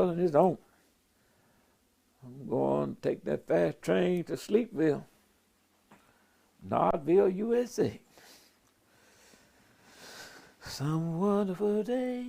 on his own. I'm going to take that fast train to Sleepville, Nardville, USA. Some wonderful day.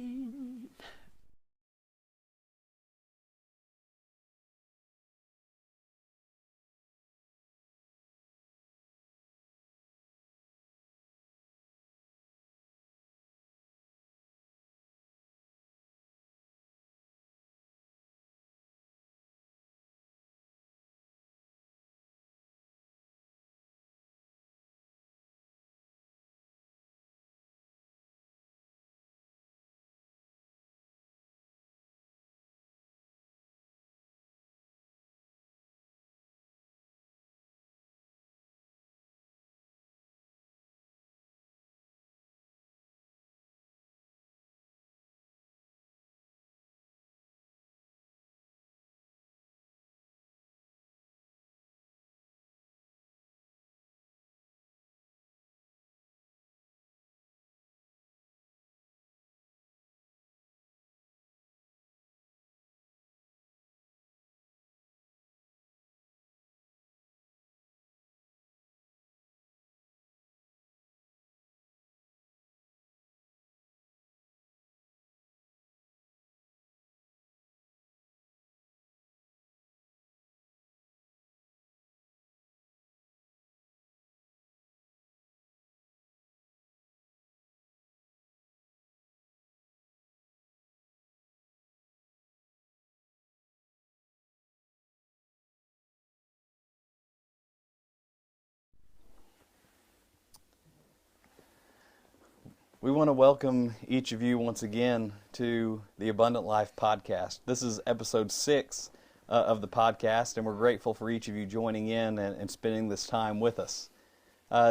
We want to welcome each of you once again to the Abundant Life podcast. This is episode 6 of the podcast, and we're grateful for each of you joining in and spending this time with us.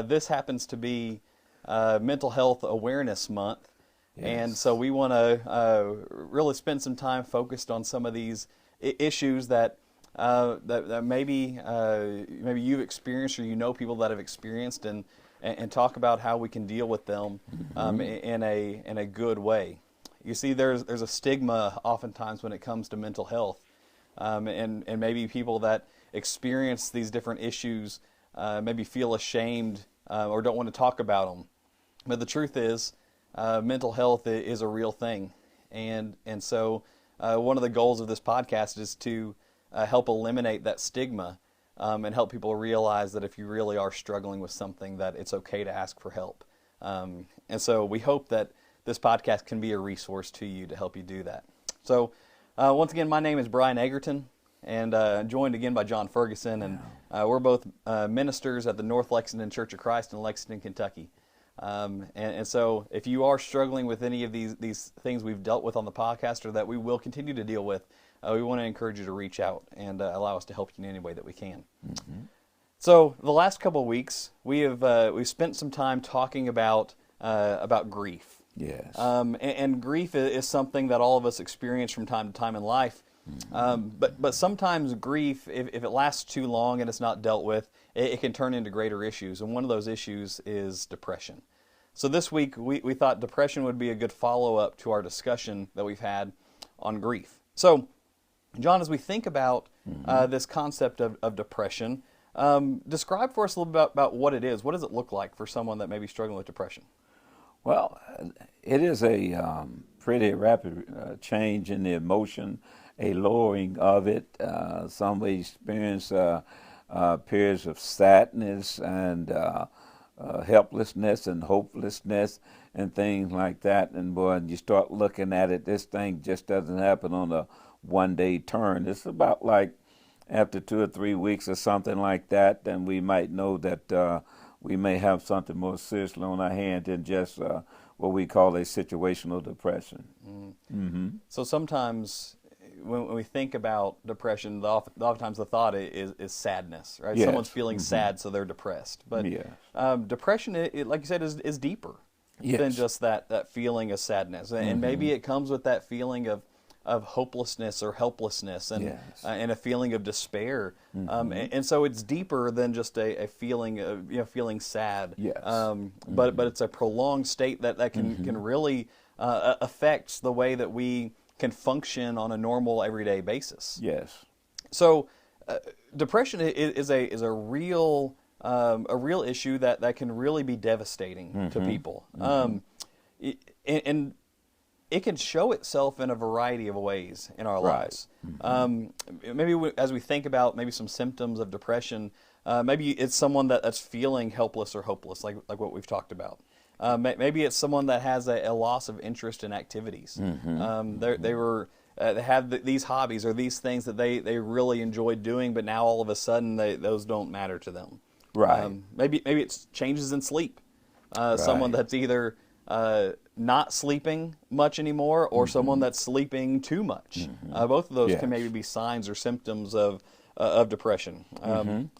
This happens to be Mental Health Awareness Month, yes. And so we want to really spend some time focused on some of these issues that maybe you've experienced or you know people that have experienced, and talk about how we can deal with them in a good way. You see, there's a stigma oftentimes when it comes to mental health, and maybe people that experience these different issues maybe feel ashamed or don't want to talk about them. But the truth is, mental health is a real thing, and so one of the goals of this podcast is to help eliminate that stigma. And help people realize that if you really are struggling with something, that it's okay to ask for help. And so we hope that this podcast can be a resource to you to help you do that. So once again, my name is Brian Egerton, and joined again by John Ferguson, and we're both ministers at the North Lexington Church of Christ in Lexington, Kentucky. And so if you are struggling with any of these things we've dealt with on the podcast or that we will continue to deal with, we want to encourage you to reach out and allow us to help you in any way that we can. Mm-hmm. So the last couple of weeks, we've spent some time talking about grief. Yes. And grief is something that all of us experience from time to time in life. Mm-hmm. But sometimes grief, if it lasts too long and it's not dealt with, it can turn into greater issues. And one of those issues is depression. So this week, we thought depression would be a good follow-up to our discussion that we've had on grief. So, John, as we think about this concept of depression, describe for us a little bit about what it is. What does it look like for someone that may be struggling with depression? Well, it is a pretty rapid change in the emotion, a lowering of it. Some may experience periods of sadness and helplessness and hopelessness and things like that. And boy, when you start looking at it, this thing just doesn't happen on a one-day turn. It's about like after 2 or 3 weeks or something like that, then we might know that we may have something more seriously on our hand than just what we call a situational depression. Mm-hmm. So sometimes when we think about depression, oftentimes the thought is sadness, right? Yes. Someone's feeling sad, so they're depressed. But yes. Depression, like you said, is deeper yes. than just that feeling of sadness. And maybe it comes with that feeling of hopelessness or helplessness and yes. And a feeling of despair. And so it's deeper than just a feeling of feeling sad. Yes. But it's a prolonged state that can really affect the way that we can function on a normal everyday basis. Yes. So, depression is a real issue that can really be devastating to people, and it can show itself in a variety of ways in our Right. lives. As we think about maybe some symptoms of depression, maybe it's someone that's feeling helpless or hopeless, like what we've talked about. Maybe it's someone that has a loss of interest in activities. They have these hobbies or these things that they really enjoyed doing, but now all of a sudden those don't matter to them. Right. Maybe it's changes in sleep. Someone Right. that's either not sleeping much anymore or someone that's sleeping too much. Both of those Yes. can maybe be signs or symptoms of depression.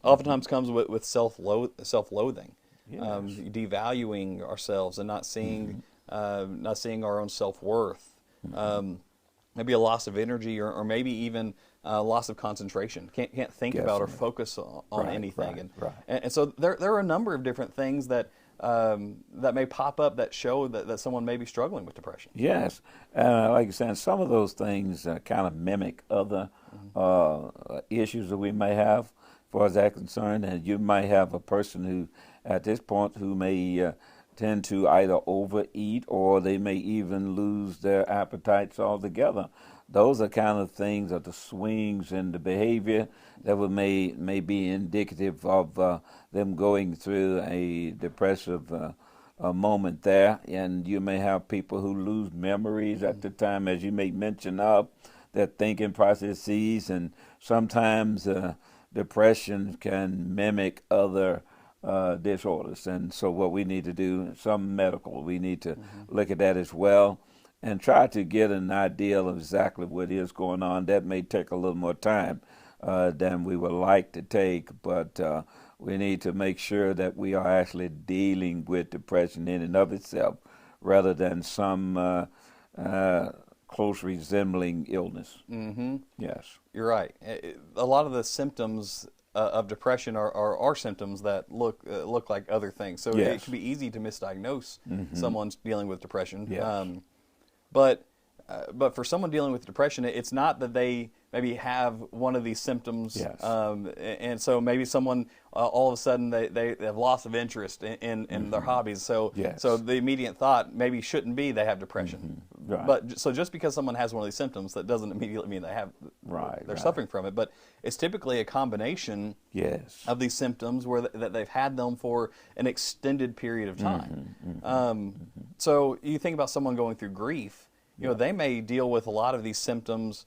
Oftentimes comes with self-loathing, devaluing ourselves and not seeing our own self-worth. Maybe a loss of energy or maybe even loss of concentration. Can't think about or Definitely. focus on Right, anything. right. And so there are a number of different things that may pop up that show that someone may be struggling with depression. Yes, like you said, some of those things kind of mimic other issues that we may have, as far as that concerned. And you might have a person who, at this point, who may tend to either overeat or they may even lose their appetites altogether. Those are kind of things, or the swings in the behavior that may be indicative of them going through a depressive a moment there. And you may have people who lose memories at the time, as you may mention of their thinking processes, and sometimes depression can mimic other disorders. And so what we need to do, some medical, we need to look at that as well and try to get an idea of exactly what is going on. That may take a little more time than we would like to take, but we need to make sure that we are actually dealing with depression in and of itself rather than some close resembling illness. Yes. You're right. A lot of the symptoms of depression are symptoms that look like other things. So Yes. it can be easy to misdiagnose someone's dealing with depression. Yes. But for someone dealing with depression, it's not that they maybe have one of these symptoms. Yes. And so maybe someone all of a sudden they have loss of interest in their hobbies. So Yes. so the immediate thought maybe shouldn't be they have depression. Right. But so just because someone has one of these symptoms, that doesn't immediately mean they have Right, they're right. suffering from it. But it's typically a combination Yes. of these symptoms where that they've had them for an extended period of time. So you think about someone going through grief, they may deal with a lot of these symptoms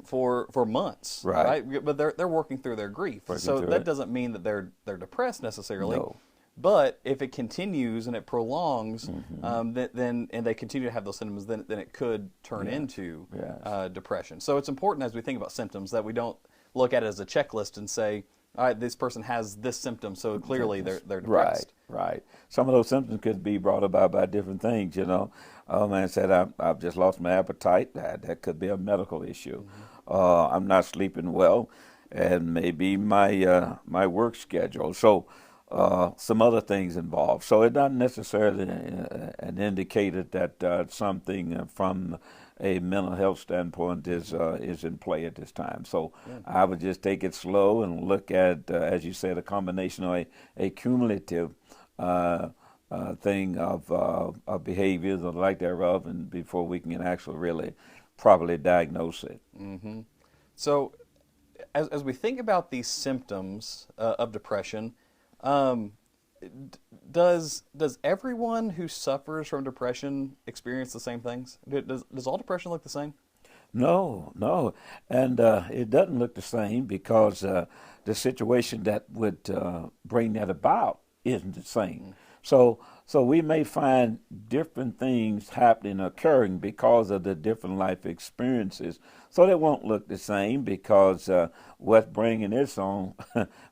for months, Right. But they're working through their grief. Working So through that it. doesn't mean that they're depressed necessarily. No. But if it continues and it prolongs, then and they continue to have those symptoms, then it could turn into Yes. depression. So it's important as we think about symptoms that we don't look at it as a checklist and say, all right, this person has this symptom, so clearly they're depressed. Right. Some of those symptoms could be brought about by different things. Oh man said I've just lost my appetite. That could be a medical issue. I'm not sleeping well, and maybe my my work schedule. So some other things involved. So it's not necessarily an indicator that something from a mental health standpoint is in play at this time. So I would just take it slow and look at, as you said, a combination or a cumulative thing of behaviors or like thereof, and before we can actually really properly diagnose it. So as we think about these symptoms of depression, does everyone who suffers from depression experience the same things? Does all depression look the same? No, and it doesn't look the same because the situation that would bring that about isn't the same. So we may find different things happening, occurring because of the different life experiences. So they won't look the same because what's bringing this on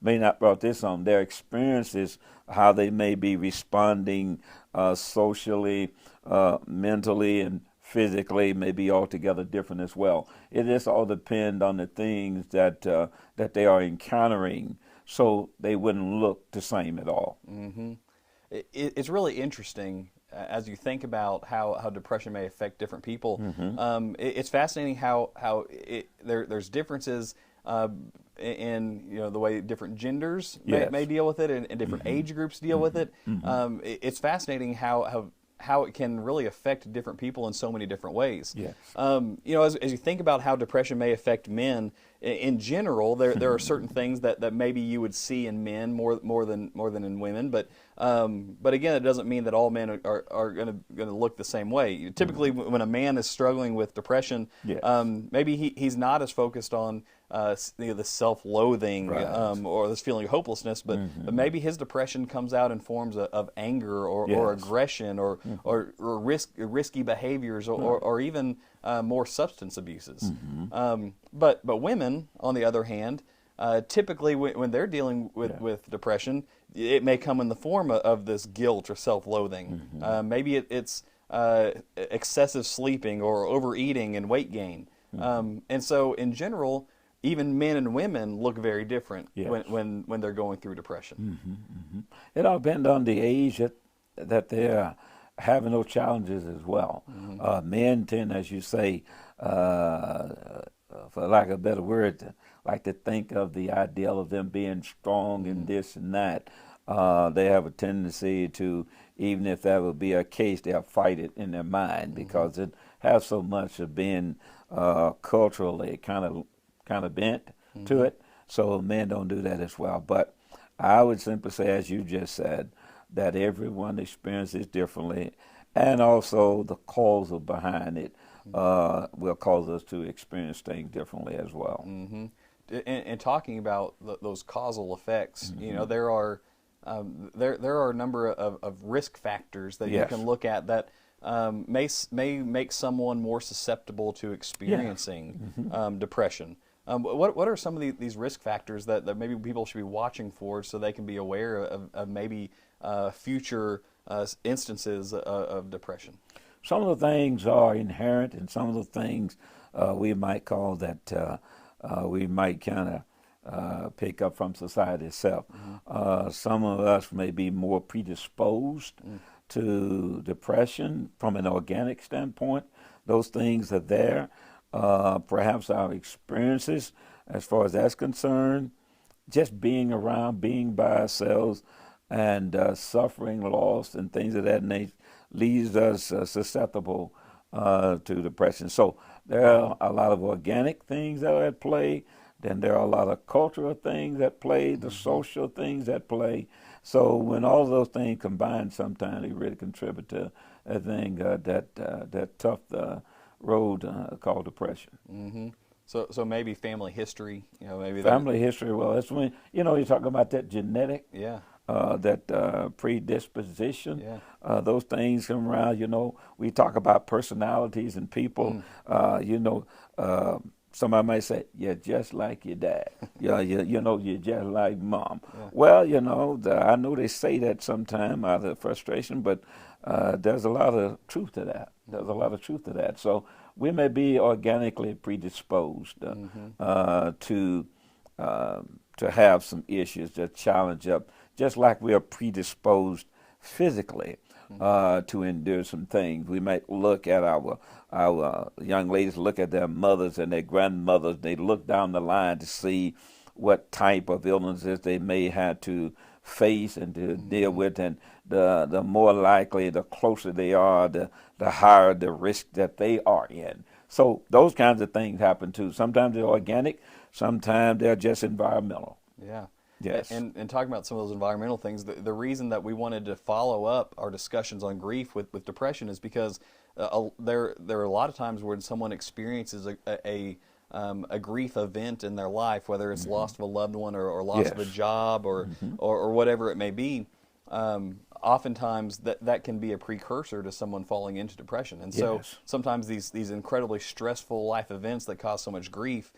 may not brought this on. Their experiences, how they may be responding socially, mentally, and physically may be altogether different as well. It just all depends on the things that they are encountering, so they wouldn't look the same at all. it's really interesting as you think about how depression may affect different people. It's fascinating how there's differences in the way different genders may deal with it, and different age groups deal with it. It's fascinating how it can really affect different people in so many different ways. Yes. As you think about how depression may affect men in general, there are certain things that maybe you would see in men more than in women, but again, it doesn't mean that all men are going to look the same way. Typically, when a man is struggling with depression, Yes. Maybe he's not as focused on the self-loathing or this feeling of hopelessness, but maybe his depression comes out in forms of anger or aggression or risky behaviors or even more substance abuses. But women, on the other hand, typically when they're dealing with depression, it may come in the form of this guilt or self-loathing. Maybe it's excessive sleeping or overeating and weight gain. And so in general, even men and women look very different when they're going through depression. It all depends on the age that they're having those challenges as well. Men tend, as you say, for lack of a better word, like to think of the ideal of them being strong and this and that. They have a tendency to, even if that would be a case, they'll fight it in their mind because it has so much of being culturally kind of bent to it. So men don't do that as well. But I would simply say, as you just said, that everyone experiences differently, and also the cause behind it will cause us to experience things differently as well. And talking about those causal effects, there are a number of risk factors that you can look at that may make someone more susceptible to experiencing depression. What are some of these risk factors that maybe people should be watching for so they can be aware of maybe future instances of depression? Some of the things are inherent, and some of the things we might call that we might kind of pick up from society itself. Some of us may be more predisposed to depression from an organic standpoint. Those things are there. Perhaps our experiences, as far as that's concerned, just being around, being by ourselves, and suffering loss and things of that nature leaves us susceptible to depression. So there are a lot of organic things that are at play. Then there are a lot of cultural things at play, the social things at play. So when all of those things combine, sometimes they really contribute to a thing that tough road called depression. So maybe family history, maybe family history. Well, that's when you're talking about that genetic, that predisposition. Those things come around. We talk about personalities and people. Somebody might say, "You're just like your dad." You're just like mom. Well, I know they say that sometime out of frustration, but there's a lot of truth to that. So we may be organically predisposed to have some issues that challenge up, just like we are predisposed physically to endure some things. We might look at our young ladies, look at their mothers and their grandmothers. They look down the line to see what type of illnesses they may have to face and to deal with, and the more likely, the closer they are, the higher the risk that they are in. So those kinds of things happen too. Sometimes they're organic, sometimes they're just environmental. Yes. And talking about some of those environmental things, the reason that we wanted to follow up our discussions on grief with depression is because there are a lot of times when someone experiences a grief event in their life, whether it's loss of a loved one or loss of a job or whatever it may be. Oftentimes that can be a precursor to someone falling into depression, and so sometimes these incredibly stressful life events that cause so much grief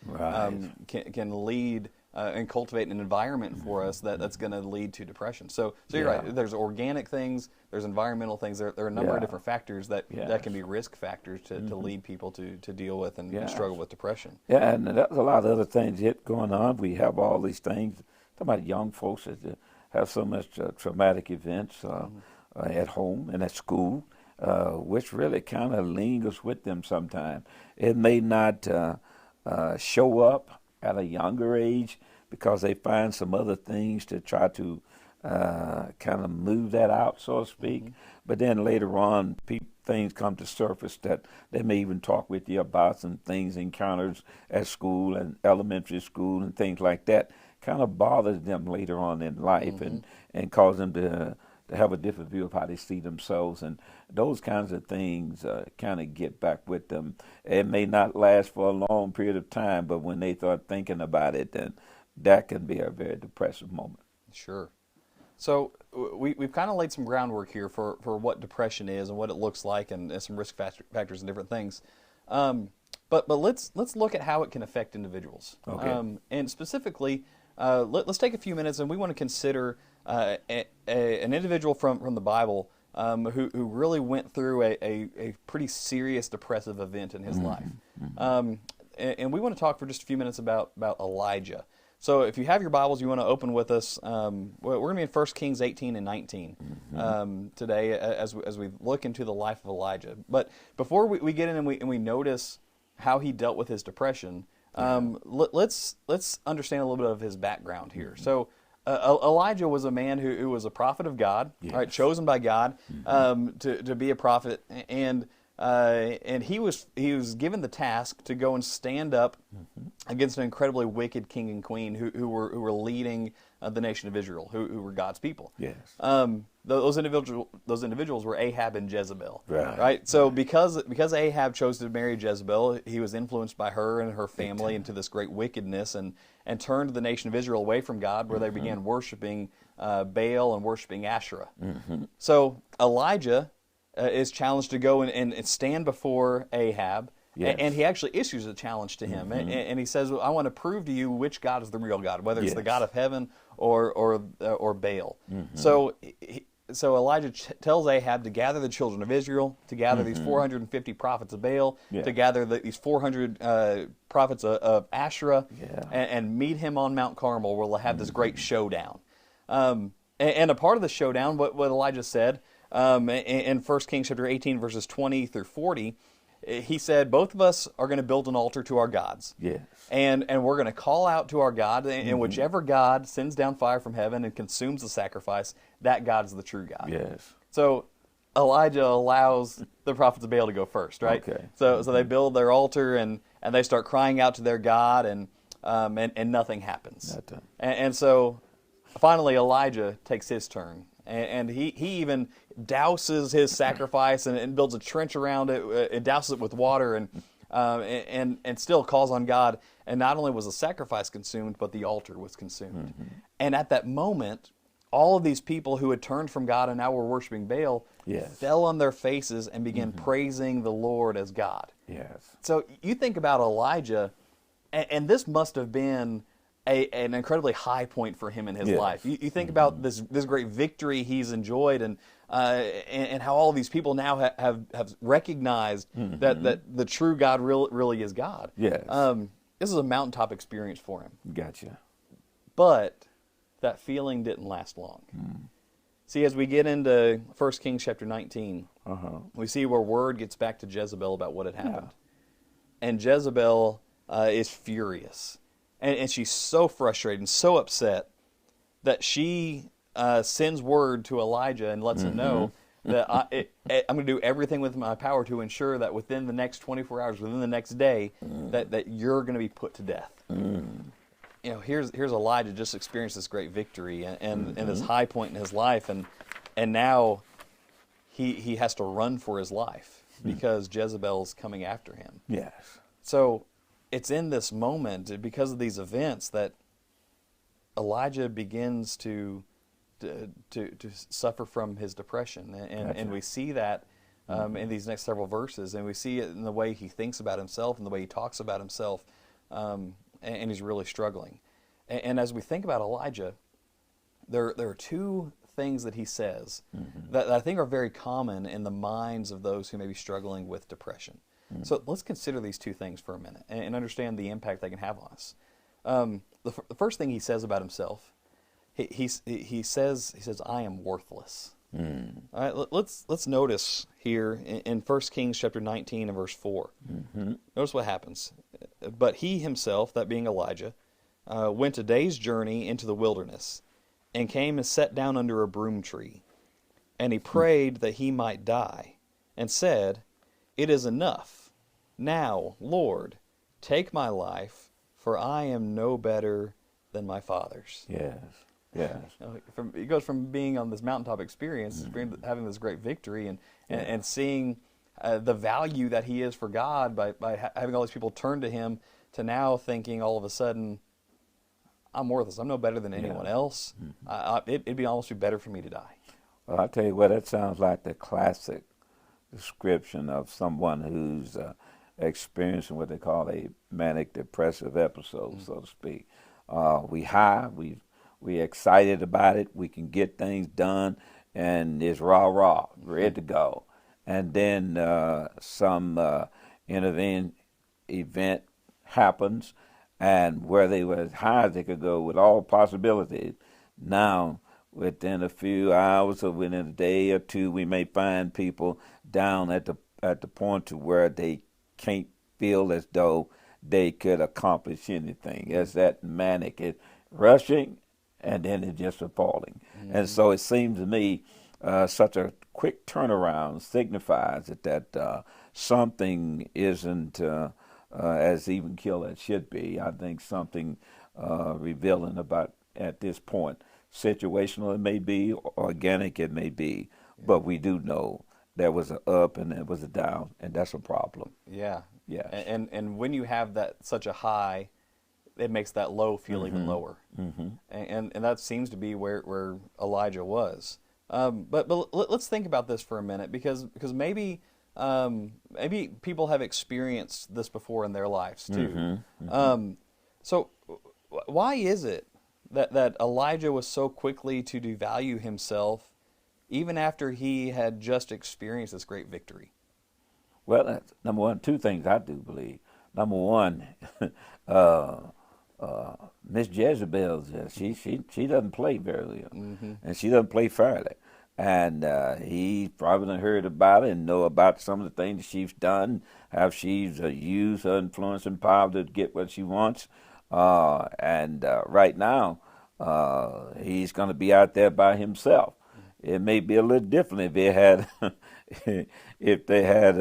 can lead and cultivate an environment for us that's going to lead to depression. So you're right. There's organic things, there's environmental things. There are a number of different factors that can be risk factors to lead people to deal with and struggle with depression. Yeah, and there's a lot of other things yet going on. We have all these things. Talking about young folks that have so much traumatic events at home and at school, which really kind of lingers with them sometimes. It may not show up at a younger age because they find some other things to try to kind of move that out, so to speak. But then later on, things come to surface that they may even talk with you about some things, encounters at school and elementary school and things like that, kind of bothers them later on in life and cause them to have a different view of how they see themselves. And those kinds of things kind of get back with them. It may not last for a long period of time, but when they start thinking about it, then that can be a very depressive moment. Sure. So we've kind of laid some groundwork here for what depression is and what it looks like, and some risk factors and different things. But let's look at how it can affect individuals. Okay. And specifically, let's take a few minutes, and we want to consider an individual from the Bible who really went through a pretty serious depressive event in his life. And we want to talk for just a few minutes about Elijah. So if you have your Bibles, you want to open with us. We're going to be in 1 Kings 18 and 19 today as we look into the life of Elijah. But before we get in and we notice how he dealt with his depression, let's understand a little bit of his background here. So Elijah was a man who was a prophet of God, right, chosen by God to be a prophet, and he was given the task to go and stand up against an incredibly wicked king and queen who were leading the nation of Israel, who were God's people. Yes. Those individuals were Ahab and Jezebel. Right. So because Ahab chose to marry Jezebel, he was influenced by her and her family into this great wickedness, and turned the nation of Israel away from God, where they began worshiping Baal and worshiping Asherah. So Elijah is challenged to go and stand before Ahab, and he actually issues a challenge to him, and he says, "I want to prove to you which God is the real God, whether it's the God of heaven or Baal." So Elijah tells Ahab to gather the children of Israel, to gather these 450 prophets of Baal, to gather these 400 prophets of Asherah, and meet him on Mount Carmel, where we'll have this great showdown. And a part of the showdown, what Elijah said, in 1 Kings chapter 18, verses 20 through 40, he said, both of us are going to build an altar to our gods. Yes. And we're going to call out to our God, and whichever God sends down fire from heaven and consumes the sacrifice, that God is the true God. Yes. So Elijah allows the prophets of Baal to go first, right? Okay. So they build their altar, and they start crying out to their God, and nothing happens. And so finally Elijah takes his turn. And he even douses his sacrifice and builds a trench around it. It douses it with water and still calls on God. And not only was the sacrifice consumed, but the altar was consumed. And at that moment, all of these people who had turned from God and now were worshiping Baal fell on their faces and began praising the Lord as God. Yes. So you think about Elijah, and this must have been an incredibly high point for him in his life. You think about this great victory he's enjoyed, and how all these people now have recognized that the true God really is God. Yes. This is a mountaintop experience for him. Gotcha. But that feeling didn't last long. See, as we get into 1 Kings chapter 19, we see where word gets back to Jezebel about what had happened. And Jezebel is furious. And she's so frustrated and so upset that she sends word to Elijah and lets him know that I'm going to do everything within my power to ensure that within the next 24 hours, within the next day, that you're going to be put to death. You know, here's Elijah just experienced this great victory and this high point in his life, and now he has to run for his life because Jezebel's coming after him. Yes. So it's in this moment, because of these events, that Elijah begins to suffer from his depression, and we see that in these next several verses, and we see it in the way he thinks about himself and the way he talks about himself, and he's really struggling. And as we think about Elijah, there are two things that he says that I think are very common in the minds of those who may be struggling with depression. So let's consider these two things for a minute and understand the impact they can have on us. The first thing he says about himself he says, I am worthless. All right, let's notice here in 1 Kings chapter 19 and verse 4. Notice what happens. But he himself, that being Elijah, went a day's journey into the wilderness, and came and sat down under a broom tree. And he prayed that he might die, and said, It is enough. Now, Lord, take my life, for I am no better than my fathers. Yes. Yes. He goes from being on this mountaintop experience, having this great victory, and seeing the value that he is for God by having all these people turn to him, to now thinking all of a sudden, I'm worthless. I'm no better than anyone else. It'd almost be better for me to die. Well, I'll tell you what, that sounds like the classic description of someone who's experiencing what they call a manic depressive episode, so to speak. We high, we excited about it, we can get things done, and it's rah, ready to go. And then some intervening event happens, and where they were as high as they could go with all possibilities, now within a few hours or within a day or two, we may find people down at the point to where they can't feel as though they could accomplish anything. It's that manic, it's rushing, and then it's just appalling. And so it seems to me such a quick turnaround signifies that something isn't as even killed as it should be. I think something revealing about at this point. Situational it may be, organic it may be, but we do know there was an up and there was a down, and that's a problem. Yeah. Yes. And when you have that such a high, it makes that low feel even lower. And that seems to be where Elijah was. But let's think about this for a minute, because maybe people have experienced this before in their lives too. So why is it that Elijah was so quickly to devalue himself, even after he had just experienced this great victory? Well, that's, number one, two things I do believe. Number one, Miss Jezebel, she doesn't play very well, and she doesn't play fairly. And he probably done heard about it and know about some of the things that she's done, how she's used her influence and power to get what she wants. And right now, he's going to be out there by himself. It may be a little different if they had, if they had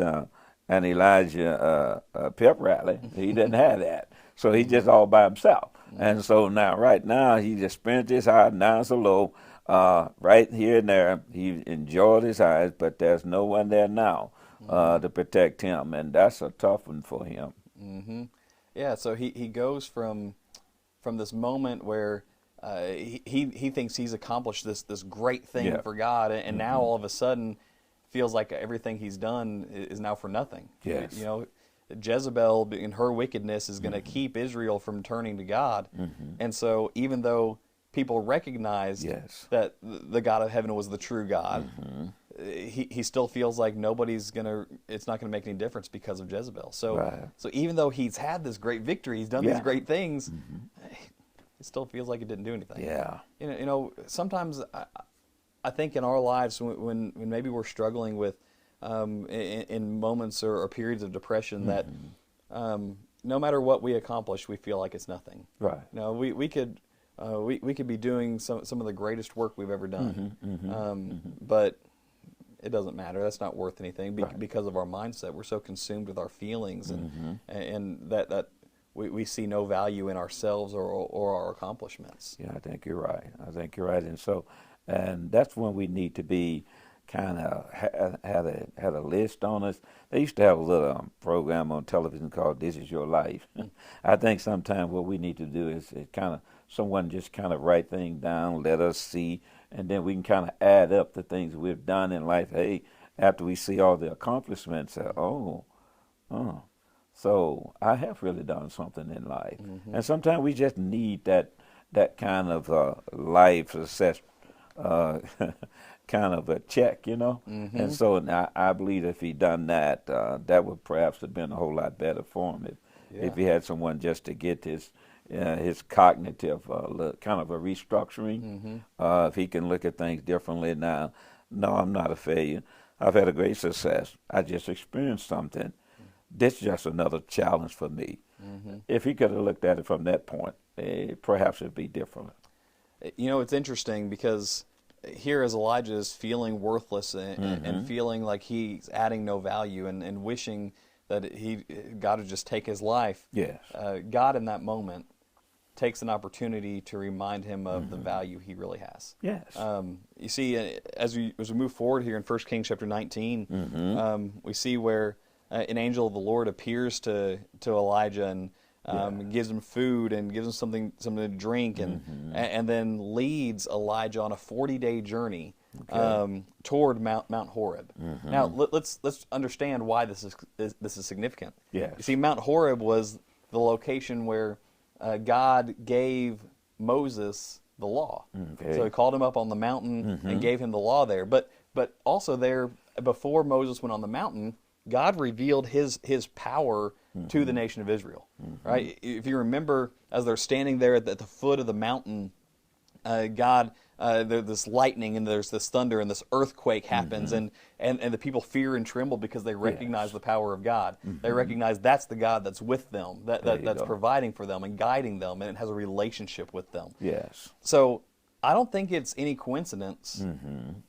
an Elijah pep rally. He didn't have that, so he's just all by himself. And so now, right now, he just experienced his high, now it's a low. Right here and there, he enjoyed his highs, but there's no one there now to protect him, and that's a tough one for him. Yeah, so he goes from this moment where he thinks he's accomplished this great thing for God, and now all of a sudden feels like everything he's done is now for nothing. Yes. You know, Jezebel in her wickedness is going to keep Israel from turning to God, and so even though people recognized that the God of heaven was the true God, he still feels like it's not gonna make any difference because of Jezebel. So so even though he's had this great victory, he's done these great things, it still feels like it didn't do anything. Yeah. You know, sometimes I think in our lives when maybe we're struggling with in moments or periods of depression that no matter what we accomplish, we feel like it's nothing. Right. You know, we could be doing some of the greatest work we've ever done, but it doesn't matter. That's not worth anything because of our mindset. We're so consumed with our feelings and that we see no value in ourselves or our accomplishments. Yeah, I think you're right. And that's when we need to be kind of had a list on us. They used to have a little program on television called "This Is Your Life." I think sometimes what we need to do is someone just kind of write things down, let us see, and then we can kind of add up the things we've done in life. Hey, after we see all the accomplishments, so I have really done something in life. And sometimes we just need that kind of life assessment. Kind of a check, you know, and so now I believe if he done that, that would perhaps have been a whole lot better for him if he had someone just to get his his cognitive kind of a restructuring. If he can look at things differently now, no, I'm not a failure. I've had a great success. I just experienced something. This is just another challenge for me. If he could have looked at it from that point, perhaps it'd be different. You know, it's interesting because here as Elijah is feeling worthless and feeling like he's adding no value and wishing that God would just take his life. Yes. God in that moment takes an opportunity to remind him of the value he really has. Yes. You see, as we move forward here in 1 Kings chapter 19, we see where an angel of the Lord appears to Elijah and gives him food and gives him something to drink and then leads Elijah on a 40-day journey toward Mount Horeb. Now let's understand why this is significant. Yes. You see, Mount Horeb was the location where God gave Moses the law. So he called him up on the mountain and gave him the law there. But also there, before Moses went on the mountain, God revealed his power to the nation of Israel. Right? If you remember, as they're standing there at the foot of the mountain, God, there's this lightning and there's this thunder and this earthquake happens and the people fear and tremble because they recognize the power of God. They recognize that's the God that's with them, that's providing for them and guiding them, and it has a relationship with them. Yes. So I don't think it's any coincidence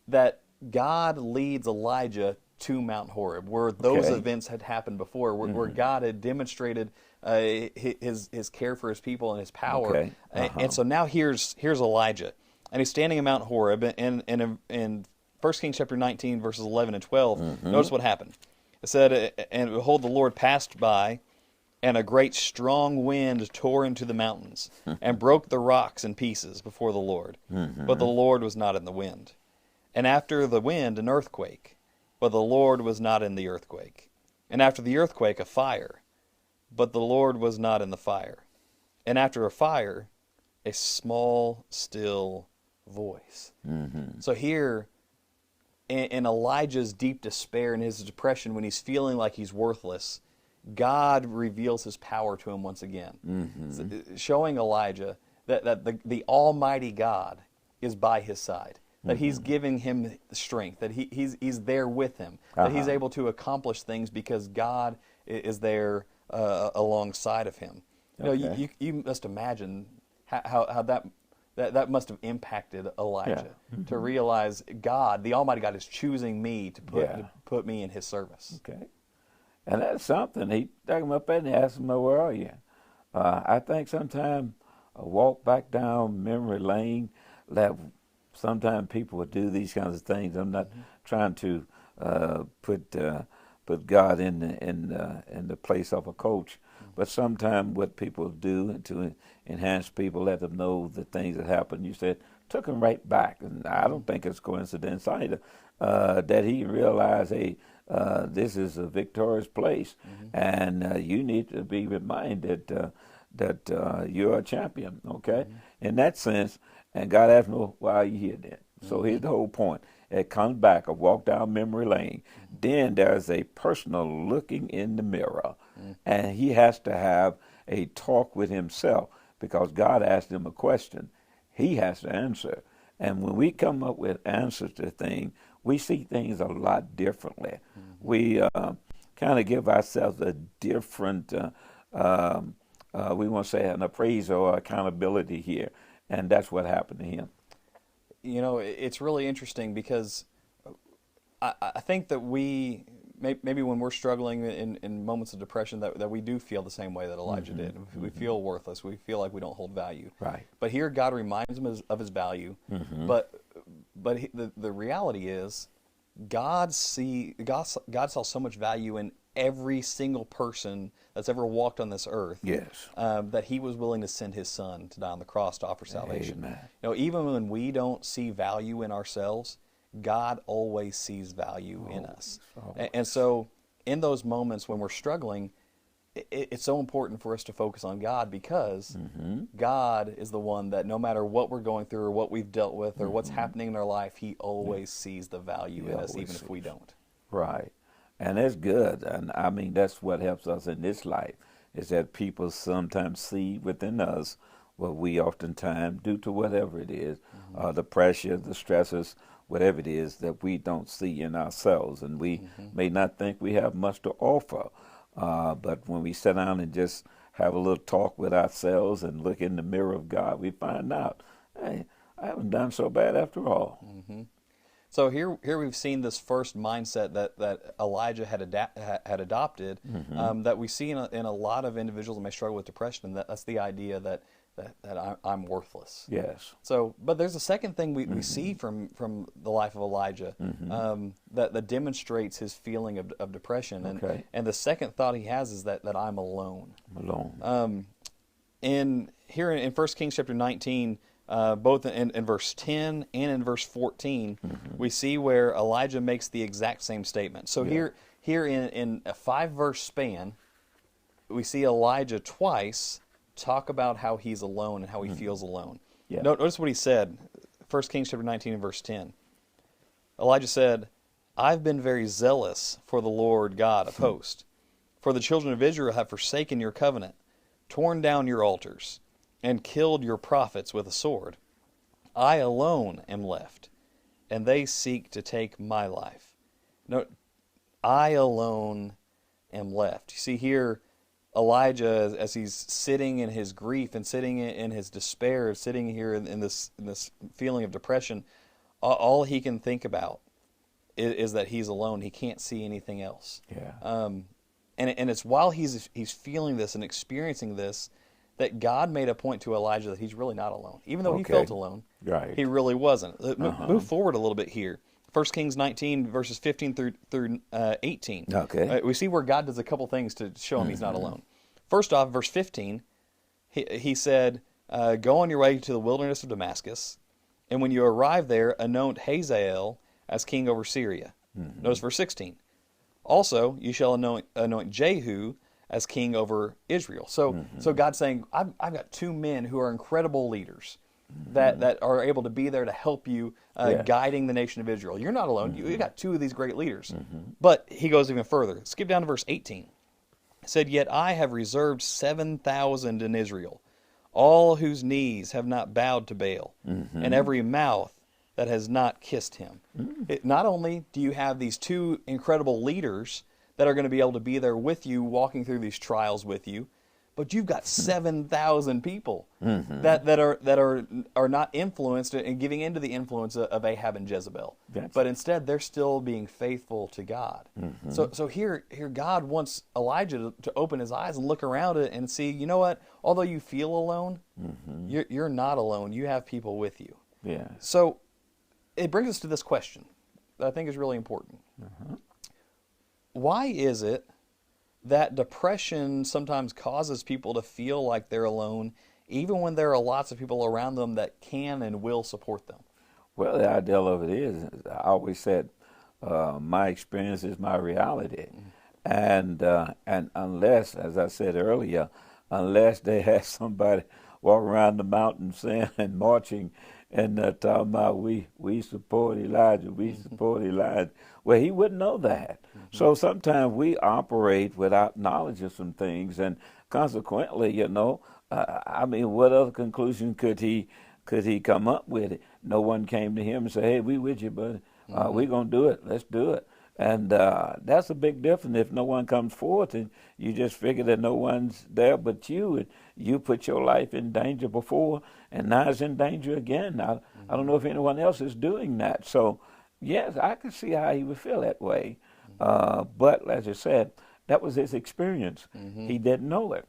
that God leads Elijah to Mount Horeb, where those events had happened before, where God had demonstrated his care for his people and his power. And so now here's Elijah, and he's standing in Mount Horeb, and in 1 Kings chapter 19, verses 11 and 12, notice what happened. It said, "And behold, the Lord passed by, and a great strong wind tore into the mountains, and broke the rocks in pieces before the Lord. But the Lord was not in the wind. And after the wind, an earthquake. But the Lord was not in the earthquake. And after the earthquake, a fire. But the Lord was not in the fire. And after a fire, a small, still voice." So here, in Elijah's deep despair and his depression, when he's feeling like he's worthless, God reveals his power to him once again, showing Elijah that the Almighty God is by his side. That he's giving him strength, that he's there with him, that he's able to accomplish things because God is there alongside of him. You know, you must imagine how that must have impacted Elijah to realize God, the Almighty God, is choosing me to put me in His service. Okay, and that's something. He took him up and asked him, "Where are you?" I think sometimes a walk back down memory lane that. Sometimes people would do these kinds of things. I'm not trying to put God in the place of a coach, but sometimes what people do to enhance people, let them know the things that happened. You said took him right back, and I don't think it's coincidence either that he realized, hey, this is a victorious place, and you need to be reminded that you're a champion. Okay, in that sense. And God asked me, "Why are you here then?" So here's the whole point. It comes back, a walk down memory lane. Then there's a personal looking in the mirror. And he has to have a talk with himself because God asked him a question. He has to answer. And when we come up with answers to things, we see things a lot differently. We kind of give ourselves a different, we want to say an appraisal or accountability here. And that's what happened to him. You know, it's really interesting because I think that we, maybe when we're struggling in moments of depression, that we do feel the same way that Elijah did. We feel worthless. We feel like we don't hold value. Right. But here God reminds him of his value. But the reality is God saw so much value in every single person that's ever walked on this earth, that He was willing to send His Son to die on the cross to offer salvation. Amen. You know, even when we don't see value in ourselves, God always sees value in us. And so in those moments when we're struggling, it's so important for us to focus on God because God is the one that no matter what we're going through or what we've dealt with or what's happening in our life, He always sees the value in us, even if we don't. Right. And that's good. And I mean, that's what helps us in this life. is that people sometimes see within us what we oftentimes, due to whatever it is, the pressure, the stresses, whatever it is, that we don't see in ourselves. And we may not think we have much to offer. But when we sit down and just have a little talk with ourselves and look in the mirror of God, we find out, hey, I haven't done so bad after all. So here we've seen this first mindset that Elijah had adopted, that we see in a lot of individuals that may struggle with depression, and that's the idea that I'm worthless. Yes. So, but there's a second thing we see from the life of Elijah, that demonstrates his feeling of depression, and the second thought he has is that I'm alone. In 1 Kings chapter 19. Both in verse 10 and in verse 14, we see where Elijah makes the exact same statement. So here in a 5-verse span, we see Elijah twice talk about how he's alone and how he feels alone. Notice what he said, 1 Kings chapter 19 and verse 10. Elijah said, "I've been very zealous for the Lord God of hosts, for the children of Israel have forsaken your covenant, torn down your altars, and killed your prophets with a sword. I alone am left, and they seek to take my life." No, I alone am left. You see here, Elijah, as he's sitting in his grief and sitting in his despair, sitting here in this feeling of depression, all he can think about is that he's alone. He can't see anything else. And it's while he's feeling this and experiencing this that God made a point to Elijah that he's really not alone. Even though he felt alone, he really wasn't. Move forward a little bit here. 1 Kings 19, verses 15 through 18. We see where God does a couple things to show him he's not alone. First off, verse 15, he said, "Go on your way to the wilderness of Damascus, and when you arrive there, anoint Hazael as king over Syria." Notice verse 16. "Also, you shall anoint Jehu as king over Israel." So God's saying, I've got 2 men who are incredible leaders that are able to be there to help you guiding the nation of Israel. You're not alone. You got 2 of these great leaders. But he goes even further. Skip down to verse 18. He said, "Yet I have reserved 7,000 in Israel, all whose knees have not bowed to Baal, and every mouth that has not kissed him." Not only do you have these 2 incredible leaders that are going to be able to be there with you, walking through these trials with you, but you've got 7,000 people that are not influenced and giving into the influence of Ahab and Jezebel, but instead they're still being faithful to God. So here God wants Elijah to open his eyes and look around it and see, you know what? Although you feel alone, you're not alone. You have people with you. So it brings us to this question that I think is really important. Why is it that depression sometimes causes people to feel like they're alone, even when there are lots of people around them that can and will support them? Well, the idea of it is, I always said, my experience is my reality. And unless, as I said earlier, unless they have somebody walk around the mountain saying and marching and talking about we support Elijah, we support Elijah. Well, he wouldn't know that. So sometimes we operate without knowledge of some things, and consequently, I mean, what other conclusion could he come up with? It? No one came to him and said, "Hey, we with you, buddy. We're gonna do it. Let's do it." And that's a big difference if no one comes forth and you just figure that no one's there but you, and you put your life in danger before, and now it's in danger again. I don't know if anyone else is doing that. So, yes, I can see how he would feel that way. But, as I said, that was his experience. He didn't know it.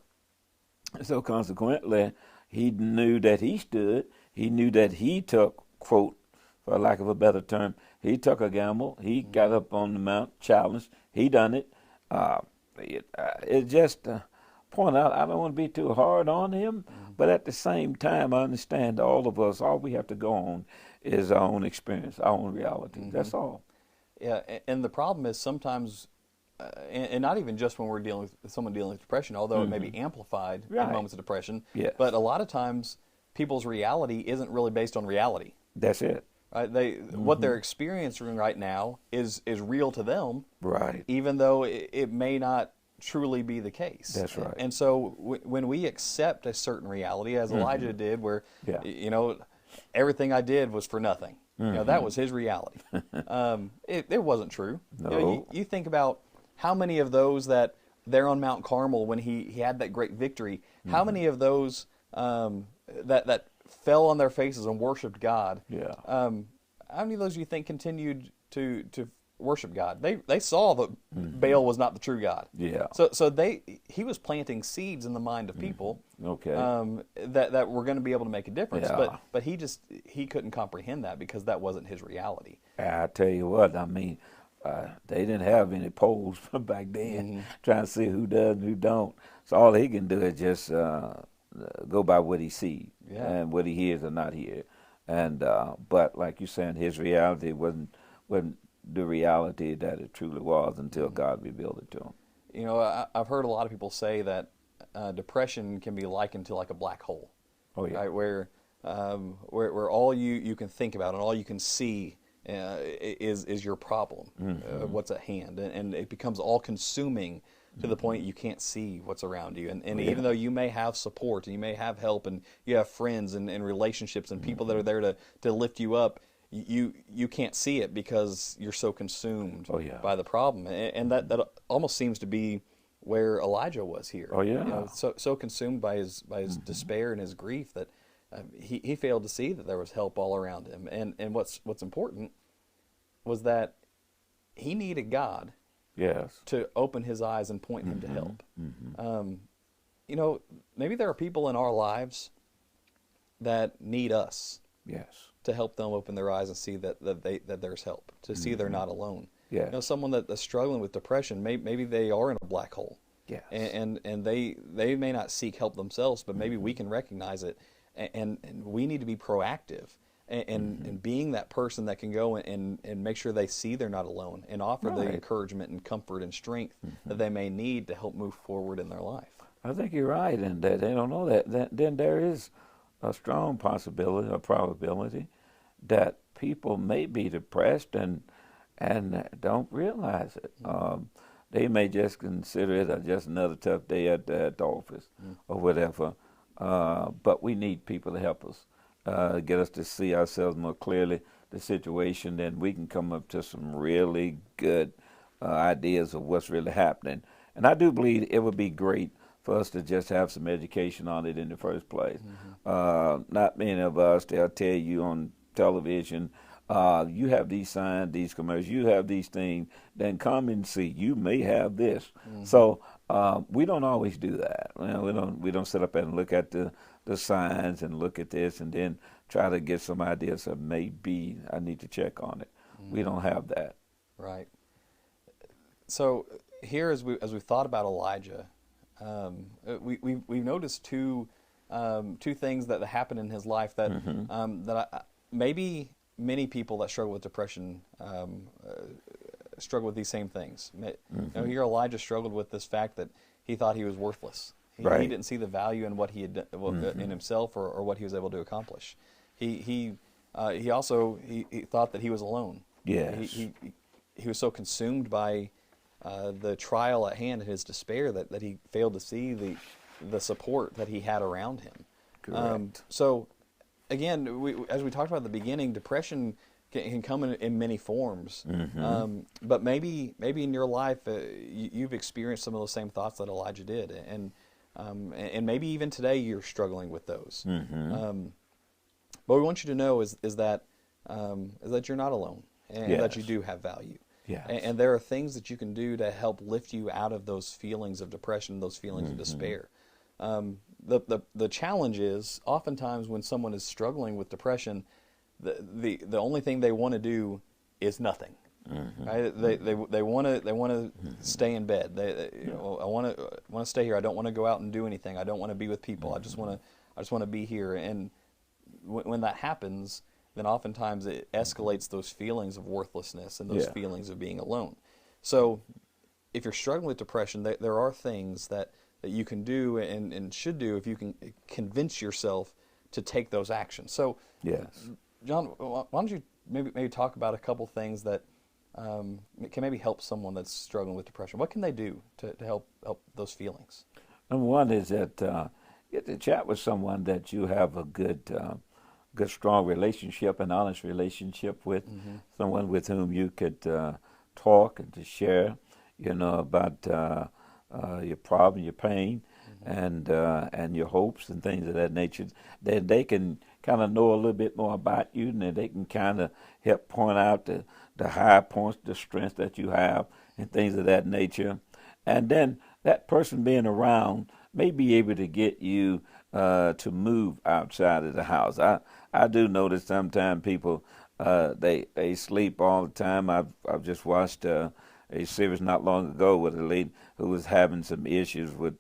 So, consequently, he knew that he stood. He knew that he took, quote, for lack of a better term, he took a gamble. He got up on the mount, challenged. He done it. It just point out, I don't want to be too hard on him, but at the same time, I understand all of us, all we have to go on is our own experience, our own reality. That's all. Yeah, and the problem is sometimes, and not even just when we're dealing with someone dealing with depression, although it may be amplified in moments of depression, but a lot of times people's reality isn't really based on reality. That's it. Right? What they're experiencing right now is real to them. Right. Even though it may not truly be the case. That's right. And so when we accept a certain reality, as Elijah did, where Yeah. everything I did was for nothing. That was his reality. It wasn't true. No. You think about how many of those that there on Mount Carmel when he had that great victory, how many of those that fell on their faces and worshiped God? Yeah. How many of those do you think continued to worship God? They saw that Baal was not the true God. Yeah. So he was planting seeds in the mind of people. Okay. That were going to be able to make a difference. Yeah. But he couldn't comprehend that because that wasn't his reality. I tell you what, I mean, they didn't have any polls back then trying to see who does and who don't. So all he can do is just go by what he sees and what he hears or not hear. And but like you're saying, his reality wasn't the reality that it truly was until God revealed it to him. I've heard a lot of people say that depression can be likened to like a black hole. Oh yeah. Right, where all you can think about and all you can see is your problem, what's at hand, and it becomes all consuming to the point you can't see what's around you. And even though you may have support and you may have help and you have friends and relationships and people that are there to lift you up, you can't see it because you're so consumed by the problem. And that almost seems to be where Elijah was here. Oh yeah. So consumed by his despair and his grief that he failed to see that there was help all around him. And what's important was that he needed God. Yes. To open his eyes and point him to help. Maybe there are people in our lives that need us. Yes. To help them open their eyes and see that there's help. To see they're not alone. Yeah. Someone that's struggling with depression, maybe they are in a black hole. Yes. And they may not seek help themselves, but maybe we can recognize it, and we need to be proactive. And being that person that can go and make sure they see they're not alone and offer the encouragement and comfort and strength that they may need to help move forward in their life. I think you're right, and they don't know that. Then there is a strong possibility, a probability, that people may be depressed and don't realize it. They may just consider it just another tough day at the office or whatever. But we need people to help us. Get us to see ourselves more clearly, the situation, then we can come up to some really good ideas of what's really happening. And I do believe it would be great for us to just have some education on it in the first place. Not many of us, they'll tell you on television, you have these signs, these commercials, you have these things, then come and see. You may have this. So we don't always do that. We don't sit up and look at the signs and look at this and then try to get some ideas of maybe I need to check on it. We don't have that. Right. So here, as we've thought about Elijah, we've noticed two things that happened in his life that maybe many people that struggle with depression struggle with these same things. Here Elijah struggled with this fact that he thought he was worthless. He didn't see the value in what he had done, in himself or what he was able to accomplish. He also thought that he was alone. Yes. He was so consumed by the trial at hand and his despair that he failed to see the support that he had around him. Correct. So again, as we talked about at the beginning, depression can come in many forms. But maybe in your life you've experienced some of those same thoughts that Elijah did, and maybe even today you're struggling with those. But we want you to know is that you're not alone, and that you do have value. Yes. And there are things that you can do to help lift you out of those feelings of depression, those feelings of despair. The challenge is oftentimes when someone is struggling with depression, the only thing they want to do is nothing. Right? They want to stay in bed. I want to stay here. I don't want to go out and do anything. I don't want to be with people. I just want to be here. And when that happens, then oftentimes it escalates those feelings of worthlessness and those feelings of being alone. So if you're struggling with depression, there are things that you can do and should do if you can convince yourself to take those actions. So, yes, John, why don't you maybe talk about a couple things that can maybe help someone that's struggling with depression? What can they do to help those feelings? Number one is that get to chat with someone that you have a good, strong relationship, an honest relationship with, someone with whom you could talk and to share, about your problem, your pain, and your hopes and things of that nature. Then they can kind of know a little bit more about you, and then they can kind of help point out the high points, the strengths that you have, and things of that nature. And then that person being around may be able to get you to move outside of the house. I do notice sometimes people they sleep all the time. I've just watched a series not long ago with a lady who was having some issues with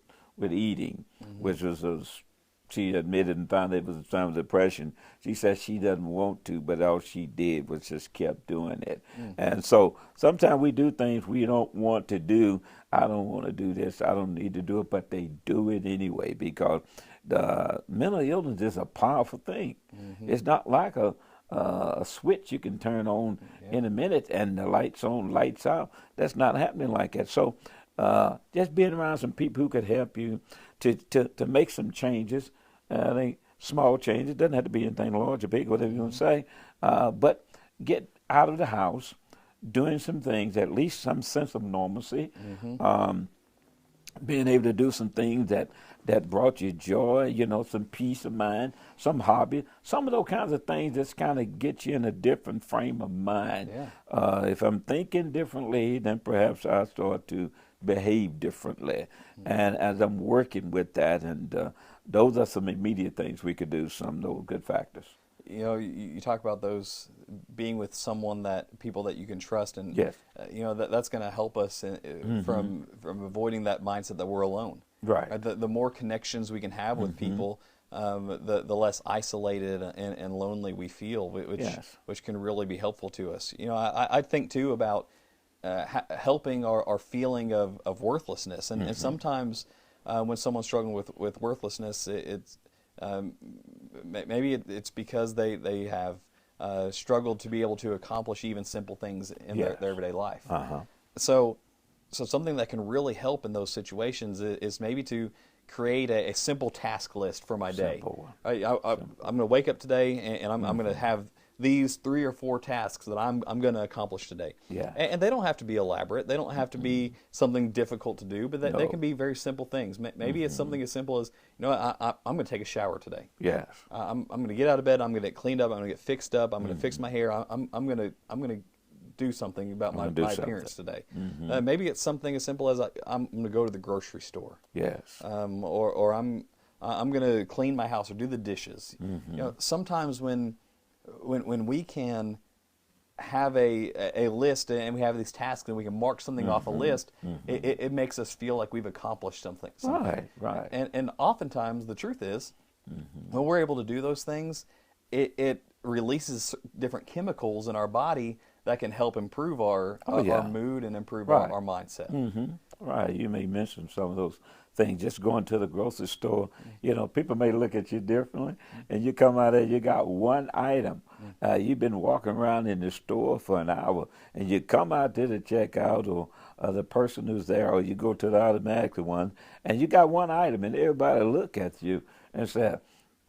eating, which was she admitted and found it was a sign of depression. She said she doesn't want to, but all she did was just kept doing it. And so sometimes we do things we don't want to do. I don't want to do this. I don't need to do it, but they do it anyway because the mental illness is a powerful thing. It's not like a switch you can turn on in a minute and the lights on, lights out. That's not happening like that. So just being around some people who could help you to make some changes. I think small changes, doesn't have to be anything large or big, whatever you want to say, but get out of the house, doing some things, at least some sense of normalcy, being able to do some things that brought you joy, some peace of mind, some hobby, some of those kinds of things just kind of get you in a different frame of mind. Yeah. If I'm thinking differently, then perhaps I start to behave differently. And as I'm working with that, and those are some immediate things we could do, some of those good factors. You talk about those being with people that you can trust, and Yes. That's going to help us from avoiding that mindset that we're alone. Right. The more connections we can have with people, the less isolated and lonely we feel, which can really be helpful to us. I think too about helping our feeling of worthlessness, and sometimes when someone's struggling with worthlessness, it's maybe it's because they have struggled to be able to accomplish even simple things in their everyday life. So something that can really help in those situations is maybe to create a simple task list for my day. I'm going to wake up today, and I'm going to have these 3 or 4 tasks that I'm going to accomplish today. Yeah. And they don't have to be elaborate. They don't have to be something difficult to do, but they can be very simple things. Maybe it's something as simple as, I'm going to take a shower today. Yes. I'm going to get out of bed. I'm going to get cleaned up. I'm going to get fixed up. I'm going to fix my hair. I'm going to do something about my appearance today. Maybe it's something as simple as I'm going to go to the grocery store. Yes. Or I'm going to clean my house or do the dishes. Sometimes when we can have a list and we have these tasks and we can mark something off a list, it makes us feel like we've accomplished something. Right. And oftentimes the truth is, when we're able to do those things, it releases different chemicals in our body that can help improve our mood and improve our mindset. Right. You may mention some of those things. Just going to the grocery store, people may look at you differently, and you come out there, you got one item. You've been walking around in the store for an hour, and you come out to the checkout or the person who's there, or you go to the automatic one, and you got one item, and everybody look at you and say,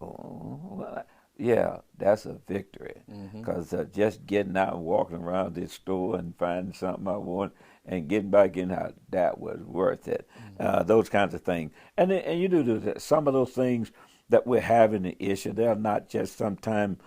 oh, well, yeah, that's a victory. Because just getting out and walking around this store and finding something I want and getting back in, that was worth it. Those kinds of things. And you do that. Some of those things that we're having an issue, they're not just sometimes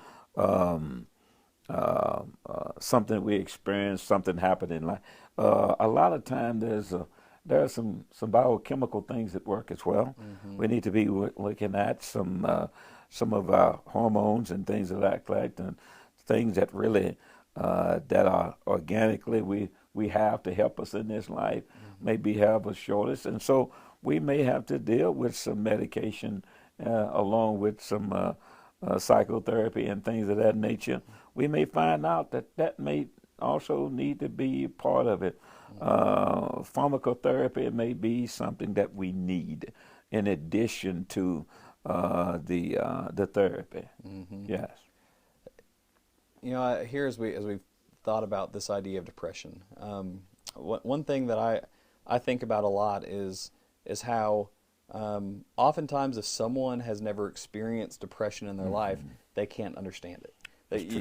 something we experience, something happened in life. A lot of time there are some biochemical things at work as well. We need to be looking at some of our hormones and things of that like, and things that really that are organically we have to help us in this life, maybe have a shortage, and so we may have to deal with some medication along with some psychotherapy and things of that nature. We may find out that may also need to be part of it. Pharmacotherapy may be something that we need in addition to the therapy. Yes. Here as we thought about this idea of depression. One thing that I think about a lot is how oftentimes if someone has never experienced depression in their life, they can't understand it.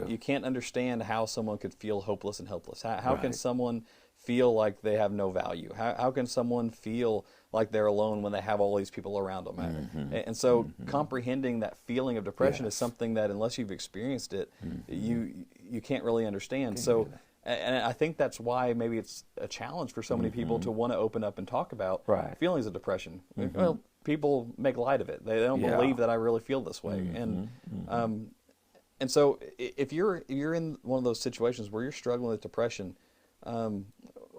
You can't understand how someone could feel hopeless and helpless. How can someone feel like they have no value? How can someone feel like they're alone when they have all these people around them? And so comprehending that feeling of depression is something that unless you've experienced it, you can't really understand. So, and I think that's why maybe it's a challenge for so many people to want to open up and talk about feelings of depression. Well, people make light of it. They don't believe that I really feel this way. And so if you're in one of those situations where you're struggling with depression,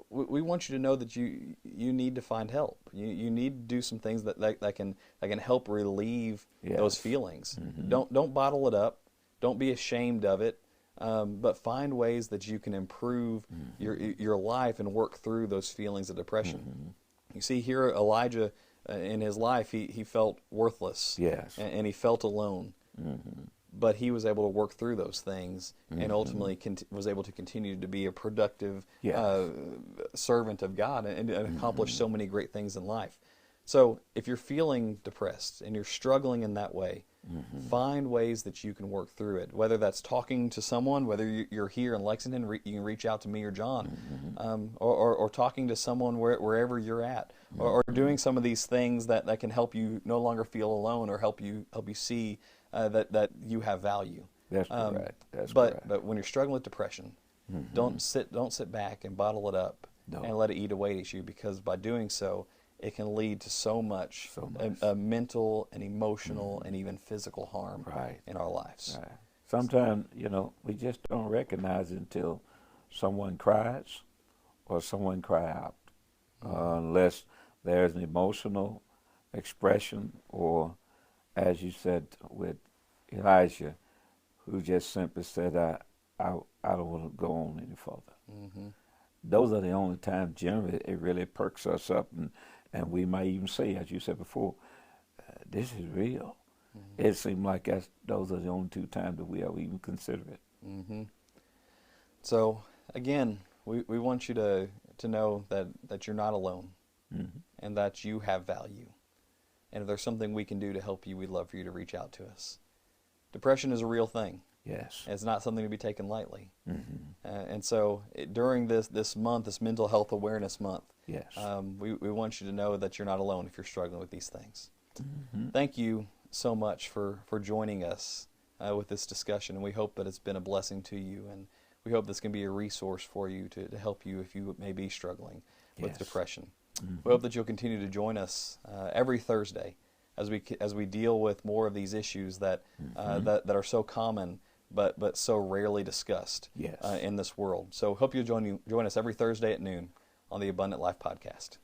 we want you to know that you need to find help. You need to do some things that can help relieve those feelings. Don't bottle it up. Don't be ashamed of it. But find ways that you can improve your life and work through those feelings of depression. You see here Elijah in his life, he felt worthless. And he felt alone. But he was able to work through those things and ultimately was able to continue to be a productive servant of God and accomplish so many great things in life. So if you're feeling depressed and you're struggling in that way, find ways that you can work through it, whether that's talking to someone, whether you're here in Lexington, you can reach out to me or John, or talking to someone wherever you're at, or doing some of these things that can help you no longer feel alone or help you see that you have value. That's correct. But when you're struggling with depression, don't sit back and bottle it up and let it eat away at you, because by doing so, it can lead to so much. Mental and emotional and even physical harm in our lives. Sometimes, we just don't recognize it until someone cries or someone cry out, unless there's an emotional expression, or as you said with Elijah, who just simply said, I don't want to go on any further. Those are the only times generally it really perks us up, and we might even say, as you said before, this is real. It seems like those are the only two times that we ever even consider it. So again, we want you to know that you're not alone, and that you have value. And if there's something we can do to help you, we'd love for you to reach out to us. Depression is a real thing. Yes. It's not something to be taken lightly. And so during this month, this Mental Health Awareness Month, we want you to know that you're not alone if you're struggling with these things. Thank you so much for joining us with this discussion, and we hope that it's been a blessing to you, and we hope this can be a resource for you to help you if you may be struggling with depression. We hope that you'll continue to join us every Thursday as we deal with more of these issues that are so common but so rarely discussed in this world. So hope you'll join us every Thursday at noon on the Abundant Life Podcast.